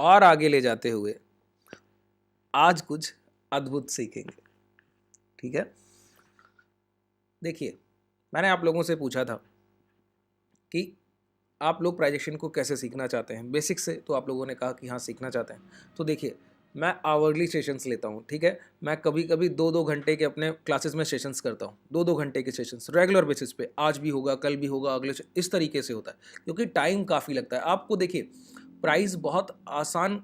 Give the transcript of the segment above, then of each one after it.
और आगे ले जाते हुए आज कुछ अद्भुत सीखेंगे। ठीक है, देखिए मैंने आप लोगों से पूछा था कि आप लोग प्राइजेक्शन को कैसे सीखना चाहते हैं बेसिक से, तो आप लोगों ने कहा कि हाँ सीखना चाहते हैं। तो देखिए मैं आवरली सेशंस लेता हूँ। ठीक है, मैं कभी कभी 2-2 घंटे के अपने क्लासेस में सेशंस करता हूँ, 2-2 घंटे के सेशंस रेगुलर बेसिस पे, आज भी होगा कल भी होगा अगले इस तरीके से होता है, क्योंकि टाइम काफ़ी लगता है। आपको देखिए प्राइस बहुत आसान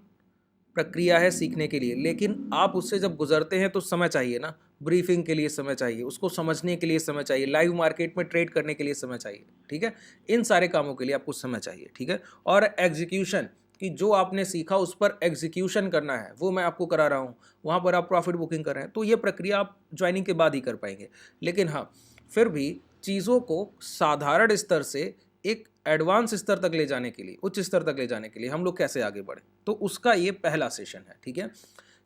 प्रक्रिया है सीखने के लिए, लेकिन आप उससे जब गुजरते हैं तो समय चाहिए ना, ब्रीफिंग के लिए समय चाहिए, उसको समझने के लिए समय चाहिए, लाइव मार्केट में ट्रेड करने के लिए समय चाहिए। ठीक है, इन सारे कामों के लिए आपको समय चाहिए। ठीक है, और एग्जीक्यूशन कि जो आपने सीखा उस पर एग्जीक्यूशन करना है, वो मैं आपको करा रहा हूँ, वहाँ पर आप प्रॉफिट बुकिंग कर रहे हैं, तो ये प्रक्रिया आप ज्वाइनिंग के बाद ही कर पाएंगे। लेकिन हाँ, फिर भी चीज़ों को साधारण स्तर से एक एडवांस स्तर तक ले जाने के लिए, उच्च स्तर तक ले जाने के लिए हम लोग कैसे आगे बढ़े, तो उसका ये पहला सेशन है। ठीक है,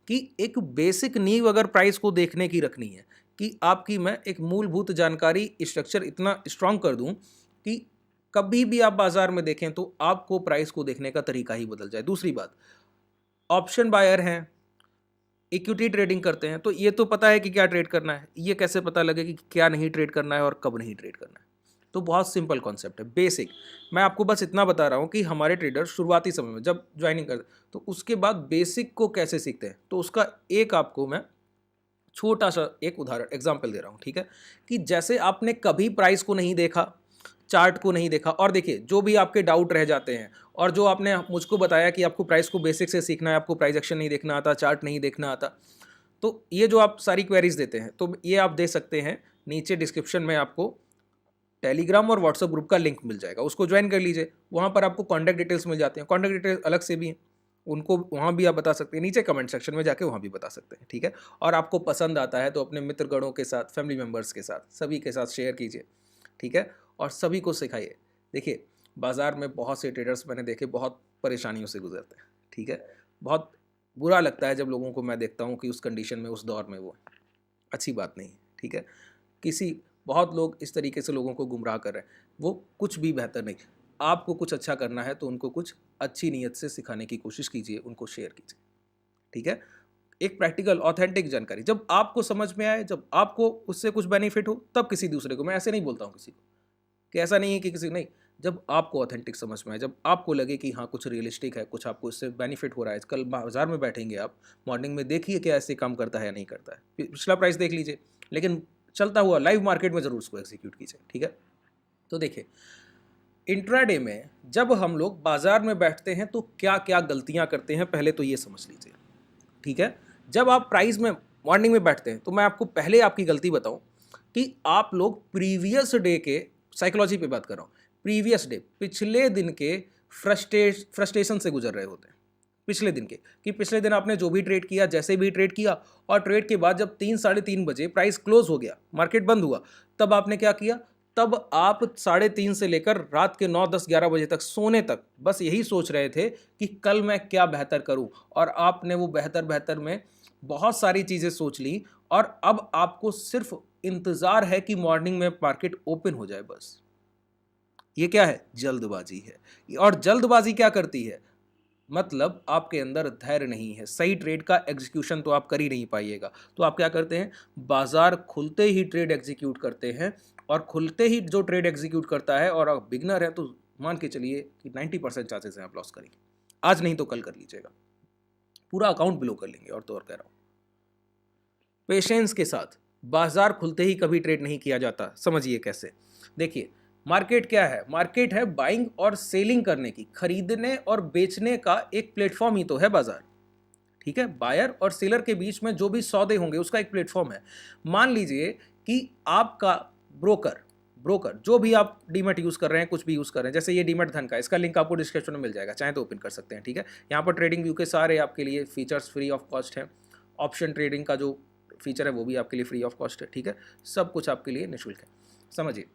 कि एक बेसिक नींव अगर प्राइस को देखने की रखनी है, कि आपकी मैं एक मूलभूत जानकारी स्ट्रक्चर इतना स्ट्रांग कर दूं कि कभी भी आप बाजार में देखें तो आपको प्राइस को देखने का तरीका ही बदल जाए। दूसरी बात, ऑप्शन बायर हैं, इक्विटी ट्रेडिंग करते हैं, तो ये तो पता है कि क्या ट्रेड करना है, ये कैसे पता लगे कि क्या नहीं ट्रेड करना है और कब नहीं ट्रेड करना है। तो बहुत सिंपल कॉन्सेप्ट है, बेसिक। मैं आपको बस इतना बता रहा हूँ कि हमारे ट्रेडर शुरुआती समय में जब ज्वाइनिंग करते तो उसके बाद बेसिक को कैसे सीखते हैं, तो उसका एक आपको मैं छोटा सा एक उदाहरण एग्जाम्पल दे रहा हूँ। ठीक है, कि जैसे आपने कभी प्राइस को नहीं देखा, चार्ट को नहीं देखा, और देखिए जो भी आपके डाउट रह जाते हैं, और जो आपने मुझको बताया कि आपको प्राइस को बेसिक से सीखना है, आपको प्राइस एक्शन नहीं देखना आता, चार्ट नहीं देखना आता, तो ये जो आप सारी क्वेरीज देते हैं, तो ये आप दे सकते हैं। नीचे डिस्क्रिप्शन में आपको टेलीग्राम और व्हाट्सएप ग्रुप का लिंक मिल जाएगा, उसको ज्वाइन कर लीजिए। वहाँ पर आपको कॉन्टैक्ट डिटेल्स मिल जाते हैं, कॉन्टैक्ट डिटेल्स अलग से भी हैं, उनको वहाँ भी आप बता सकते हैं, नीचे कमेंट सेक्शन में जाके वहाँ भी बता सकते हैं। ठीक है, और आपको पसंद आता है तो अपने मित्रगणों के साथ, फैमिली मेम्बर्स के साथ, सभी के साथ शेयर कीजिए। ठीक है, और सभी को सिखाइए। देखिए बाज़ार में बहुत से ट्रेडर्स मैंने देखे बहुत परेशानियों से गुजरते हैं। ठीक है, बहुत बुरा लगता है जब लोगों को मैं देखता हूँ कि उस कंडीशन में, उस दौर में वो अच्छी बात नहीं। ठीक है, किसी बहुत लोग इस तरीके से लोगों को गुमराह कर रहे हैं, वो कुछ भी बेहतर नहीं। आपको कुछ अच्छा करना है तो उनको कुछ अच्छी नीयत से सिखाने की कोशिश कीजिए, उनको शेयर कीजिए। ठीक है, एक प्रैक्टिकल ऑथेंटिक जानकारी जब आपको समझ में आए, जब आपको उससे कुछ बेनिफिट हो, तब किसी दूसरे को। मैं ऐसे नहीं बोलता हूँ किसी को कि ऐसा नहीं है कि किसी नहीं, जब आपको ऑथेंटिक समझ में आए, जब आपको लगे कि हाँ कुछ रियलिस्टिक है, कुछ आपको इससे बेनिफिट हो रहा है। कल बाजार में बैठेंगे आप, मॉर्निंग में देखिए क्या ऐसे काम करता है या नहीं करता है, पिछला प्राइस देख लीजिए, लेकिन चलता हुआ लाइव मार्केट में जरूर उसको एग्जीक्यूट कीजिए। ठीक है, तो देखिए इंट्राडे में जब हम लोग बाजार में बैठते हैं तो क्या क्या गलतियां करते हैं, पहले तो ये समझ लीजिए। ठीक है, जब आप प्राइस में मॉर्निंग में बैठते हैं तो मैं आपको पहले आपकी गलती बताऊं कि आप लोग प्रीवियस डे के, साइकोलॉजी पे बात कर रहा हूं, प्रीवियस डे पिछले दिन के फ्रस्ट्रेशन से गुजर रहे होते हैं। पिछले दिन के, कि पिछले दिन आपने जो भी ट्रेड किया, जैसे भी ट्रेड किया, और ट्रेड के बाद जब 3-3:30 बजे प्राइस क्लोज हो गया, मार्केट बंद हुआ, तब आपने क्या किया, तब आप 3:30 से लेकर रात के 9-10-11 बजे तक सोने तक बस यही सोच रहे थे कि कल मैं क्या बेहतर करूं, और आपने वो बेहतर बेहतर में बहुत सारी चीज़ें सोच ली, और अब आपको सिर्फ इंतज़ार है कि मॉर्निंग में मार्केट ओपन हो जाए। बस ये क्या है, जल्दबाजी है। और जल्दबाजी क्या करती है, मतलब आपके अंदर धैर्य नहीं है, सही ट्रेड का एग्जीक्यूशन तो आप कर ही नहीं पाइएगा। तो आप क्या करते हैं, बाजार खुलते ही ट्रेड एग्जीक्यूट करते हैं, और खुलते ही जो ट्रेड एग्जीक्यूट करता है, और आप बिगनर हैं तो मान के चलिए कि 90% चांसेस हैं आप लॉस करेंगे। आज नहीं तो कल कर लीजिएगा, पूरा अकाउंट ब्लो कर लेंगे। और तो और कह रहा हूँ, पेशेंस के साथ, बाजार खुलते ही कभी ट्रेड नहीं किया जाता। समझिए कैसे, देखिए मार्केट क्या है, मार्केट है बाइंग और सेलिंग करने की, खरीदने और बेचने का एक प्लेटफॉर्म ही तो है बाजार। ठीक है, बायर और सेलर के बीच में जो भी सौदे होंगे उसका एक प्लेटफॉर्म है। मान लीजिए कि आपका ब्रोकर ब्रोकर जो भी आप डीमेट यूज कर रहे हैं, कुछ भी यूज कर रहे हैं, जैसे ये डीमेट धन का, इसका लिंक आपको डिस्क्रिप्शन में मिल जाएगा, चाहे तो ओपन कर सकते हैं। ठीक है, यहाँ पर ट्रेडिंग व्यू के सारे आपके लिए फीचर्स फ्री ऑफ कॉस्ट हैं। ऑप्शन ट्रेडिंग का जो फीचर है वो भी आपके लिए फ्री ऑफ कॉस्ट है। ठीक है, सब कुछ आपके लिए निःशुल्क है। समझिए,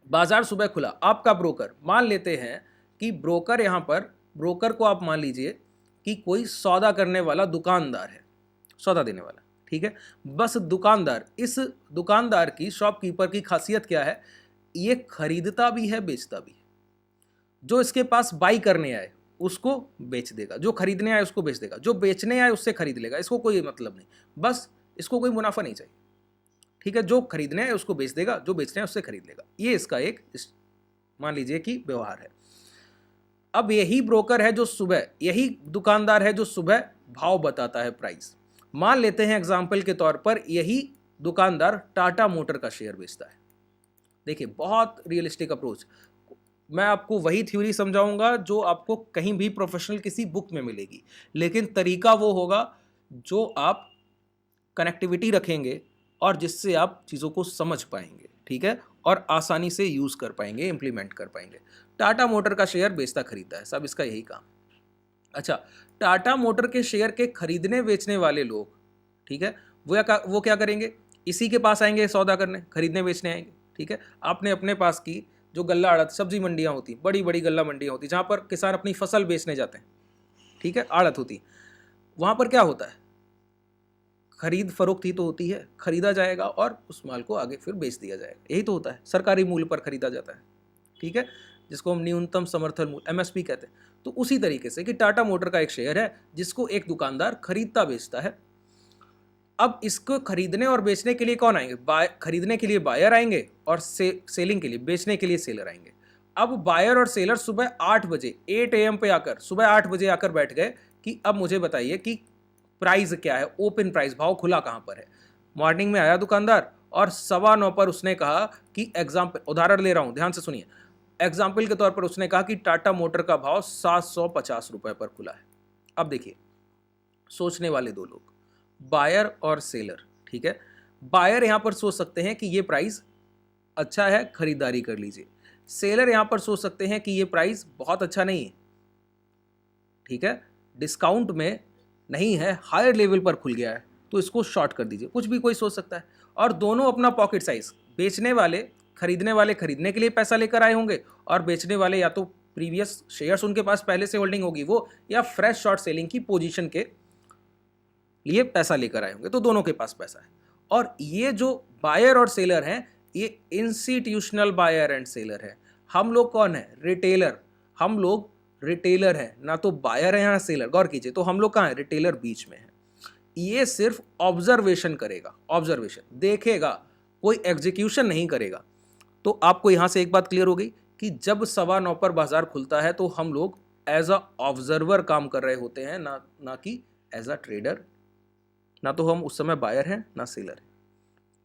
बाजार सुबह खुला, आपका ब्रोकर, मान लेते हैं कि ब्रोकर, यहाँ पर ब्रोकर को आप मान लीजिए कि कोई सौदा करने वाला दुकानदार है, सौदा देने वाला। ठीक है, बस दुकानदार, इस दुकानदार की, शॉपकीपर की खासियत क्या है, ये खरीदता भी है बेचता भी है। जो इसके पास बाई करने आए उसको बेच देगा, जो खरीदने आए उसको बेच देगा, जो बेचने आए उससे खरीद लेगा, इसको कोई मतलब नहीं, बस इसको कोई मुनाफा नहीं चाहिए, ठीक है। जो खरीदने आए उसको बेच देगा, जो बेचने आए उससे खरीद लेगा, ये इसका एक मान लीजिए कि व्यवहार है। अब यही ब्रोकर है जो सुबह, यही दुकानदार है जो सुबह भाव बताता है, प्राइस। मान लेते हैं एग्जाम्पल के तौर पर यही दुकानदार टाटा मोटर का शेयर बेचता है। देखिए बहुत रियलिस्टिक अप्रोच, मैं आपको वही थ्योरी समझाऊंगा जो आपको कहीं भी प्रोफेशनल किसी बुक में मिलेगी, लेकिन तरीका वो होगा जो आप कनेक्टिविटी रखेंगे और जिससे आप चीज़ों को समझ पाएंगे, ठीक है, और आसानी से यूज़ कर पाएंगे, इंप्लीमेंट कर पाएंगे। टाटा मोटर का शेयर बेचता खरीदता है, सब इसका यही काम। अच्छा, टाटा मोटर के शेयर के खरीदने बेचने वाले लोग, ठीक है, वो क्या करेंगे, इसी के पास आएंगे सौदा करने, खरीदने बेचने आएंगे, ठीक है। आपने अपने पास की जो गल्ला आड़त सब्जी मंडियाँ होती, बड़ी बड़ी गल्ला मंडियाँ होती, जहाँ पर किसान अपनी फसल बेचने जाते हैं, ठीक है, आड़त होती, वहाँ पर क्या होता है, खरीद फरोख्त ही तो होती है, खरीदा जाएगा और उस माल को आगे फिर बेच दिया जाएगा, यही तो होता है, सरकारी मूल्य पर खरीदा जाता है, ठीक है, जिसको हम न्यूनतम समर्थन मूल्य MSP कहते हैं। तो उसी तरीके से कि टाटा मोटर का एक शेयर है जिसको एक दुकानदार खरीदता बेचता है। अब इसको खरीदने और बेचने के लिए कौन आएंगे, खरीदने के लिए बायर आएंगे और सेलिंग के लिए, बेचने के लिए सेलर आएंगे। अब बायर और सेलर सुबह 8 बजे 8 AM पे आकर, सुबह 8 बजे आकर बैठ गए कि अब मुझे बताइए कि प्राइस क्या है, ओपन प्राइस, भाव खुला कहाँ पर है। मॉर्निंग में आया दुकानदार और 9:15 पर उसने कहा कि एग्जाम्पल, उदाहरण ले रहा हूँ, ध्यान से सुनिए, एग्जाम्पल के तौर पर उसने कहा कि टाटा मोटर का भाव 750 रुपए पर खुला है। अब देखिए, सोचने वाले दो लोग, बायर और सेलर, ठीक है। बायर यहां पर सोच सकते हैं कि ये प्राइस अच्छा है, खरीदारी कर लीजिए। सेलर यहां पर सोच सकते हैं कि ये प्राइस बहुत अच्छा नहीं है, ठीक है, डिस्काउंट में नहीं है, हायर लेवल पर खुल गया है, तो इसको शॉर्ट कर दीजिए, कुछ भी कोई सोच सकता है। और दोनों अपना पॉकेट साइज, बेचने वाले खरीदने के लिए पैसा लेकर आए होंगे, और बेचने वाले या तो प्रीवियस शेयर्स उनके पास पहले से होल्डिंग होगी वो, या फ्रेश शॉर्ट सेलिंग की पोजीशन के लिए पैसा लेकर आए होंगे, तो दोनों के पास पैसा है। और ये जो बायर और सेलर हैं, ये इंस्टीट्यूशनल बायर एंड सेलर है। हम लोग कौन है, रिटेलर, हम लोग रिटेलर है, ना तो बायर है ना सेलर। गौर कीजिए, तो हम लोग कहाँ है, रिटेलर बीच में है। ये सिर्फ ऑब्जर्वेशन करेगा, ऑब्जर्वेशन देखेगा, कोई एग्जीक्यूशन नहीं करेगा। तो आपको यहां से एक बात क्लियर हो गई कि जब 9:15 पर बाजार खुलता है तो हम लोग एज अ ऑब्जर्वर काम कर रहे होते हैं, ना कि एज अ ट्रेडर। ना तो हम उस समय बायर हैं ना सेलर हैं,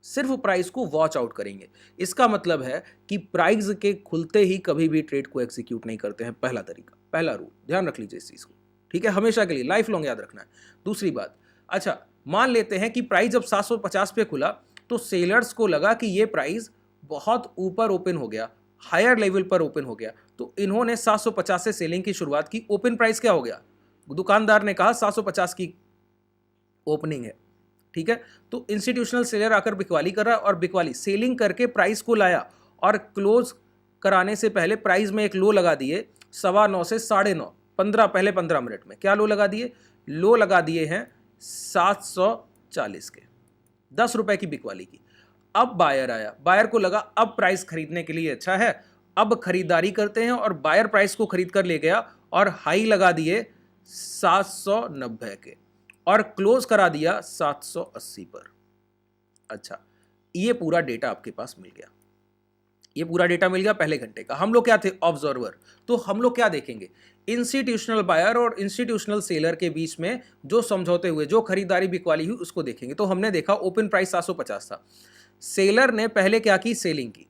सिर्फ प्राइस को वॉच आउट करेंगे। इसका मतलब है कि प्राइस के खुलते ही कभी भी ट्रेड को एग्जीक्यूट नहीं करते हैं, पहला तरीका, पहला रूल, ध्यान रख लीजिए इस चीज को, ठीक है, हमेशा के लिए, लाइफ लॉन्ग याद रखना है। दूसरी बात, अच्छा मान लेते हैं कि प्राइस जब 750 पे खुला तो सेलर्स को लगा कि ये प्राइस बहुत ऊपर ओपन हो गया, हायर लेवल पर ओपन हो गया, तो इन्होंने 750 से सेलिंग की शुरुआत की। ओपन प्राइस क्या हो गया, दुकानदार ने कहा 750 की ओपनिंग है, ठीक है, तो इंस्टीट्यूशनल सेलर आकर बिकवाली कर रहा है, और बिकवाली सेलिंग करके प्राइस को लाया, और क्लोज कराने से पहले प्राइस में एक लो लगा दिए, 9:15 से 9:30, 15 मिनट में क्या लो लगा दिए, लो लगा दिए हैं 740 के, 10 रुपए की बिकवाली की। अब बायर आया, बायर को लगा अब प्राइस खरीदने के लिए अच्छा है, अब खरीदारी करते हैं, और बायर प्राइस को खरीद कर ले गया और हाई लगा दिए 790 के, और क्लोज करा दिया 780 पर। अच्छा, ये पूरा डेटा आपके पास मिल गया, ये पूरा डेटा मिल गया पहले घंटे का। हम लोग क्या थे, ऑब्जर्वर। तो हम लोग क्या देखेंगे, इंस्टीट्यूशनल बायर और इंस्टीट्यूशनल सेलर के बीच में जो समझौते हुए, जो खरीदारी बिकवाली हुई, उसको देखेंगे। तो हमने देखा ओपन प्राइस 750 था, सेलर ने पहले क्या की, सेलिंग की,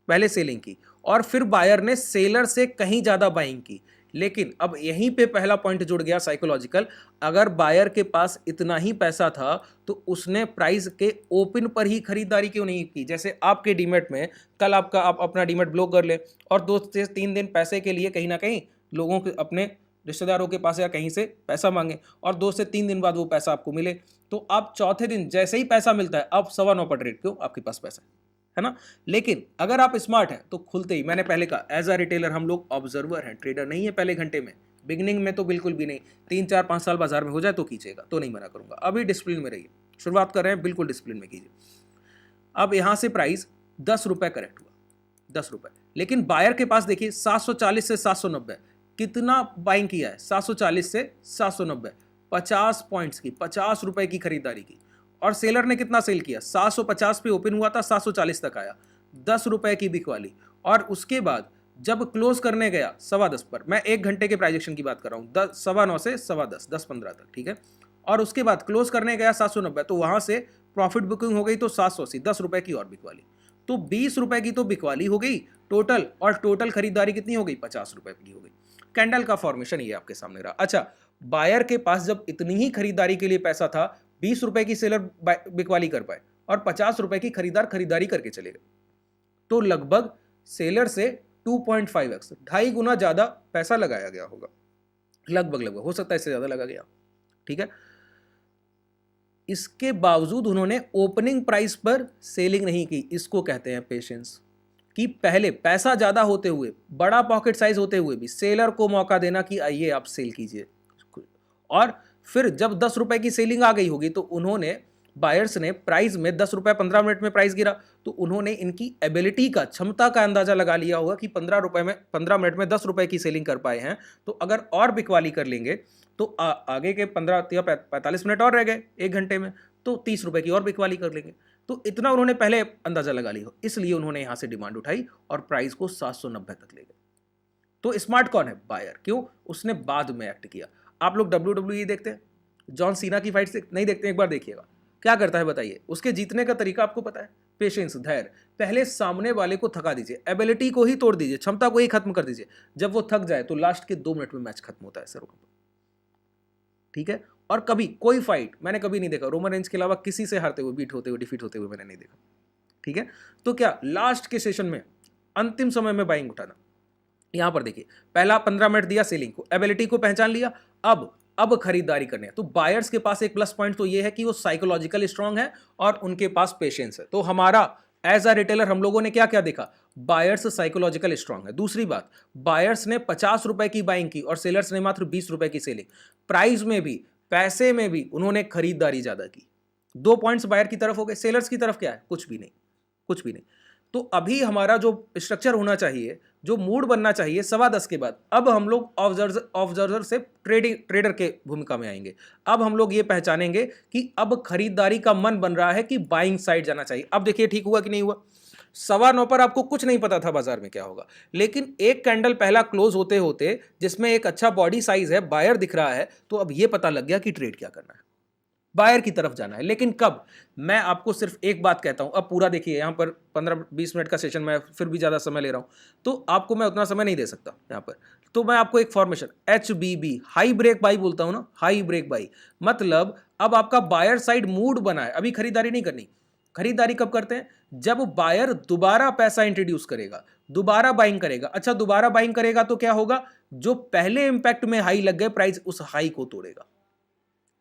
पहले सेलिंग की, और फिर बायर ने सेलर से कहीं ज्यादा बाइंग की। लेकिन अब यहीं पे पहला पॉइंट जुड़ गया साइकोलॉजिकल, अगर बायर के पास इतना ही पैसा था तो उसने प्राइस के ओपन पर ही खरीदारी क्यों नहीं की। जैसे आपके डीमेट में, कल आप अपना डीमेट ब्लॉक कर ले और 2 से 3 दिन पैसे के लिए कहीं ना कहीं लोगों के, अपने रिश्तेदारों के पास या कहीं से पैसा मांगे, और 2 से 3 दिन बाद वो पैसा आपको मिले, तो आप चौथे दिन जैसे ही पैसा मिलता है, अब 9:15 पर ट्रेड, क्यों, आपके पास पैसा है ना। लेकिन अगर आप स्मार्ट हैं तो खुलते ही, मैंने पहले कहा, एज अ रिटेलर हम लोग ऑब्जर्वर हैं, ट्रेडर नहीं है पहले घंटे में, बिगिनिंग में तो बिल्कुल भी नहीं। 3 4 5 साल बाजार में हो जाए तो कीजिएगा, तो नहीं मना करूंगा, अभी डिसिप्लिन में रहिए, शुरुआत कर रहे हैं, बिल्कुल डिसिप्लिन में कीजिए। अब यहां से प्राइस 10 रुपए करेक्ट हुआ, 10 रुपए, लेकिन बायर के पास देखिए 740 से 790, कितना बाइंग किया है, 740 से 790, 50 पॉइंट्स की, 50 रुपए की खरीदारी की। और सेलर ने कितना सेल किया, 750 पे ओपन हुआ था, 740 तक आया, 10 रुपए की बिकवाली। और उसके बाद जब क्लोज करने गया 10:15 पर, मैं 1 घंटे के प्राइजेक्शन की बात कर रहा हूँ, 9:15 से 10:15, 10:15 तक, ठीक है। और उसके बाद क्लोज करने गया 790, तो वहां से प्रॉफिट बुकिंग हो गई तो 780, 10 रुपए की और बिकवाली, तो 20 रुपए की तो बिकवाली हो गई टोटल, और टोटल खरीदारी कितनी हो गई, 50 रुपए की हो गई। कैंडल का फॉर्मेशन ये आपके सामने रहा। अच्छा, बायर के पास जब इतनी ही खरीदारी के लिए पैसा था, 20 रुपए की सेलर बिकवाली कर पाए और 50 रुपए की खरीदार खरीदारी करके चले गए, तो लगभग सेलर से 2.5x, 2.5 गुना ज्यादा पैसा लगाया गया होगा, लगभग हो सकता है इससे ज्यादा लगा गया, ठीक है। इसके बावजूद उन्होंने ओपनिंग प्राइस पर सेलिंग नहीं की। इसको कहते हैं पेशेंस, कि पहले पैसा ज्यादा होते हुए, बड़ा पॉकेट साइज होते हुए भी सेलर को मौका देना कि आइए आप सेल कीजिए। और फिर जब 10 रुपए की सेलिंग आ गई होगी तो उन्होंने, बायर्स ने प्राइस में 10 रुपए 15 मिनट में प्राइस गिरा, तो उन्होंने इनकी एबिलिटी का, क्षमता का अंदाजा लगा लिया होगा कि 15 मिनट में 10 रुपए की सेलिंग कर पाए हैं, तो अगर और बिकवाली कर लेंगे तो आगे के 15 या 45 मिनट और रह गए 1 घंटे में, तो 30 रुपए की और बिकवाली कर लेंगे। तो इतना उन्होंने पहले अंदाजा लगा लिया, इसलिए उन्होंने यहां से डिमांड उठाई और प्राइस को 790 तक ले गए। तो स्मार्ट कौन है, बायर। क्यों, उसने बाद में एक्ट किया। आप लोग WWE देखते हैं, जॉन सीना की फाइट नहीं देखते, एक बार देखिएगा क्या करता है बताइए। उसके जीतने का तरीका आपको पता है, पेशेंस, धैर्य। पहले सामने वाले को थका दीजिए, एबिलिटी को ही तोड़ दीजिए, क्षमता को ही खत्म कर दीजिए। जब वो थक जाए तो लास्ट के 2 मिनट में मैच खत्म होता है सर, ठीक है। और कभी कोई फाइट मैंने कभी नहीं देखा रोमन रेंज के अलावा किसी से हारते हुए, बीट होते हुए, डिफीट होते हुए मैंने नहीं देखा, ठीक है। तो क्या लास्ट के सेशन में, अंतिम समय में बाइंग उठाना। यहां पर देखिए, पहला 15 मिनट दिया सेलिंग को, एबिलिटी को पहचान लिया, अब खरीदारी करने है। तो बायर्स के पास एक प्लस पॉइंट तो ये है कि वो साइकोलॉजिकल स्ट्रांग है और उनके पास पेशेंस है। तो हमारा एज अ रिटेलर हम लोगों ने क्या क्या देखा, बायर्स साइकोलॉजिकल स्ट्रांग है। दूसरी बात, बायर्स ने 50 रुपए की बाइंग की और सेलर्स ने मात्र 20 रुपए की सेलिंग। प्राइस में भी, पैसे में भी उन्होंने खरीदारी ज्यादा की। 2 पॉइंट्स बायर की तरफ हो गए, सेलर्स की तरफ क्या है, कुछ भी नहीं, कुछ भी नहीं। तो अभी हमारा जो स्ट्रक्चर होना चाहिए, जो मूड बनना चाहिए 10:15 के बाद, अब हम लोग ऑब्जर्वर से ट्रेडर के भूमिका में आएंगे। अब हम लोग ये पहचानेंगे कि अब खरीदारी का मन बन रहा है कि बाइंग साइड जाना चाहिए। अब देखिए ठीक हुआ कि नहीं हुआ। 9:15 पर आपको कुछ नहीं पता था बाजार में क्या होगा, लेकिन एक कैंडल पहला क्लोज होते होते जिसमें एक अच्छा बॉडी साइज है, बायर दिख रहा है, तो अब ये पता लग गया कि ट्रेड क्या करना है, बायर की तरफ जाना है। लेकिन कब, मैं आपको सिर्फ एक बात कहता हूं, अब पूरा देखिए, यहां पर 15-20 मिनट का सेशन, मैं फिर भी ज्यादा समय ले रहा हूं, तो आपको मैं उतना समय नहीं दे सकता यहां पर। तो मैं आपको एक formation HBB, high break by बोलता हूं ना, हाई ब्रेक बाई, मतलब अब आपका बायर साइड मूड बना है, अभी खरीदारी नहीं करनी। खरीदारी कब करते हैं, जब बायर दोबारा पैसा इंट्रोड्यूस करेगा, दोबारा बाइंग करेगा। अच्छा, दोबारा बाइंग करेगा तो क्या होगा, जो पहले इंपैक्ट में हाई लग गए प्राइस, उस हाई को तोड़ेगा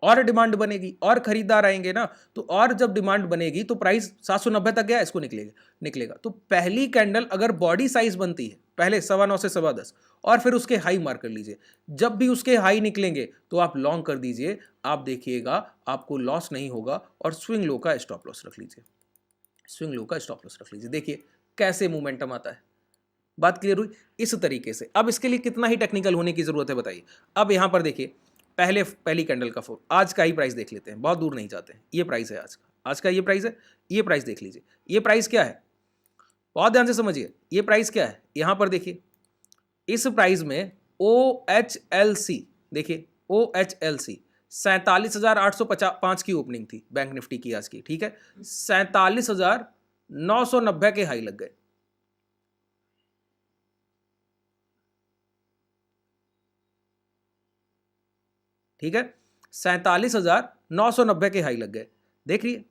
और डिमांड बनेगी और खरीदार आएंगे ना, तो और जब डिमांड बनेगी तो प्राइस 790 तक गया, इसको निकलेगा। तो पहली कैंडल अगर बॉडी साइज बनती है, पहले 9:15 से 10:15, और फिर उसके हाई मार्क कर लीजिए। जब भी उसके हाई निकलेंगे तो आप लॉन्ग कर दीजिए, आप देखिएगा आपको लॉस नहीं होगा। और स्विंग लो का स्टॉप लॉस रख लीजिए, स्विंग लो का स्टॉप लॉस रख लीजिए। देखिए कैसे मोमेंटम आता है। बात क्लियर हुई इस तरीके से। अब इसके लिए कितना ही टेक्निकल होने की जरूरत है बताइए। अब यहां पर देखिए, पहली कैंडल का फोर, आज का ही प्राइस देख लेते हैं, बहुत दूर नहीं जाते हैं। ये प्राइस है आज का ये प्राइस है, ये प्राइस देख लीजिए। ये प्राइस क्या है, बहुत ध्यान से समझिए, ये प्राइस क्या है। यहां पर देखिए, इस प्राइस में OHLC, देखिए OHLC 47,805 की ओपनिंग थी बैंक निफ्टी की आज की, ठीक है। 47,990 के हाई लग गए, ठीक है। 47,990 के हाई लग गए, देख रही है।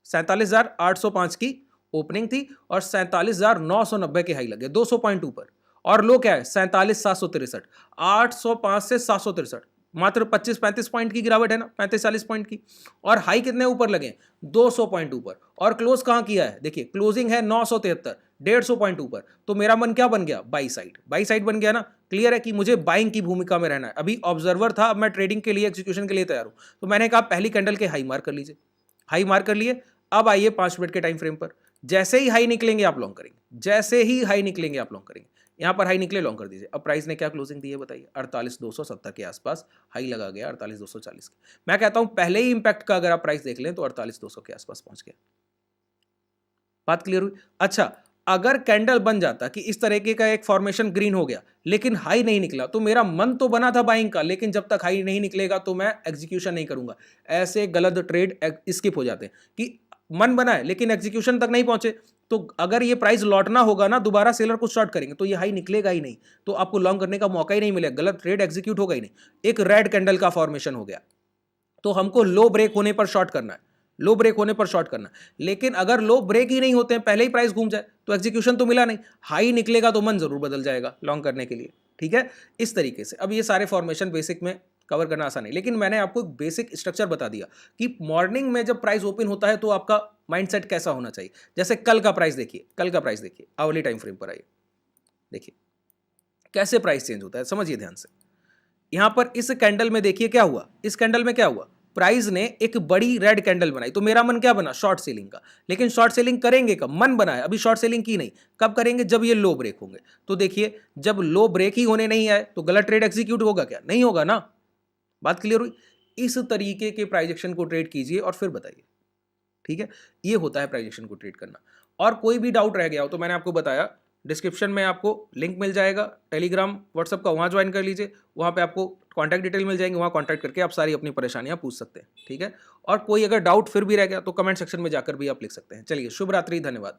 47,805 की ओपनिंग थी और 47,990 के हाई लग गए, 200 पॉइंट ऊपर। और लो क्या है, 47,763, 805 से 763, मात्र 25-35 पॉइंट की गिरावट है ना, 35-40 पॉइंट की। और हाई कितने ऊपर लगे, 200 पॉइंट ऊपर। और क्लोज कहां किया है, देखिए क्लोजिंग है 973, 150 पॉइंट ऊपर। तो मेरा मन क्या बन गया, बाई साइड बन गया ना। क्लियर है कि मुझे बाइंग की भूमिका में रहना है। अभी ऑब्जर्वर था, अब मैं ट्रेडिंग के लिए, एक्जीक्यूशन के लिए तैयार हूं। तो मैंने कहा पहली कैंडल के हाई मार्क कर लीजिए, हाई मार्क कर लिए। अब आइए 5 मिनट के टाइम फ्रेम पर, जैसे ही हाई निकलेंगे आप लॉन्ग करेंगे, जैसे ही हाई निकलेंगे आप लॉन्ग करेंगे। यहाँ पर हाई निकले, लॉन्ग कर दीजिए। अब प्राइस ने क्या क्लोजिंग दी है बताइए, 48,270 के आसपास हाई लगा गया, 48,240 के। मैं कहता हूं पहले ही इंपैक्ट का अगर आप प्राइस देख लें तो 48,200 के आसपास पहुंच गया। बात क्लियर हुई? अच्छा, अगर कैंडल बन जाता कि इस तरीके का एक फॉर्मेशन ग्रीन हो गया लेकिन हाई नहीं निकला, तो मेरा मन तो बना था बाइंग का, लेकिन जब तक हाई नहीं निकलेगा तो मैं एग्जीक्यूशन नहीं करूंगा। ऐसे गलत ट्रेड स्किप हो जाते हैं कि मन बना है लेकिन एग्जीक्यूशन तक नहीं पहुंचे, तो अगर ये प्राइस लौटना होगा ना, दोबारा सेलर को शॉर्ट करेंगे तो ये हाई निकलेगा ही नहीं, तो आपको लॉन्ग करने का मौका ही नहीं मिलेगा, गलत ट्रेड एग्जीक्यूट होगा ही नहीं। एक रेड कैंडल का फॉर्मेशन हो गया तो हमको लो ब्रेक होने पर शॉर्ट करना है, लो ब्रेक होने पर शॉर्ट करना। लेकिन अगर लो ब्रेक ही नहीं होते हैं, पहले ही प्राइस घूम जाए तो एग्जीक्यूशन तो मिला नहीं, हाई निकलेगा तो मन जरूर बदल जाएगा लॉन्ग करने के लिए। ठीक है, इस तरीके से। अब ये सारे फॉर्मेशन बेसिक में कवर करना आसान है, लेकिन मैंने आपको एक बेसिक स्ट्रक्चर बता दिया कि मॉर्निंग में जब प्राइस ओपन होता है तो आपका माइंडसेट कैसा होना चाहिए। जैसे कल का प्राइस देखिए, कल का प्राइस देखिए, आवली टाइम फ्रेम पर आइए, देखिए कैसे प्राइस चेंज होता है, समझिए ध्यान से। यहां पर इस कैंडल में देखिए क्या हुआ, इस कैंडल में क्या हुआ, प्राइस ने एक बड़ी रेड कैंडल बनाई, तो मेरा मन क्या बना, शॉर्ट सेलिंग का। लेकिन शॉर्ट सेलिंग करेंगे कब, मन बना है, अभी शॉर्ट सेलिंग की नहीं, कब करेंगे, जब ये लो ब्रेक होंगे। तो देखिए जब लो ब्रेक ही होने नहीं आए तो गलत ट्रेड एग्जीक्यूट होगा क्या, नहीं होगा ना। बात क्लियर हुई? इस तरीके के प्राइस एक्शन को ट्रेड कीजिए और फिर बताइए। ठीक है, ये होता है प्राइस एक्शन को ट्रेड करना। और कोई भी डाउट रह गया हो तो मैंने आपको बताया, डिस्क्रिप्शन में आपको लिंक मिल जाएगा टेलीग्राम व्हाट्सएप का, वहाँ ज्वाइन कर लीजिए, वहाँ पे आपको कॉन्टैक्ट डिटेल मिल जाएंगे, वहाँ कॉन्टैक्ट करके आप सारी अपनी परेशानियाँ पूछ सकते हैं। ठीक है, और कोई अगर डाउट फिर भी रह गया तो कमेंट सेक्शन में जाकर भी आप लिख सकते हैं। चलिए, शुभ रात्रि, धन्यवाद।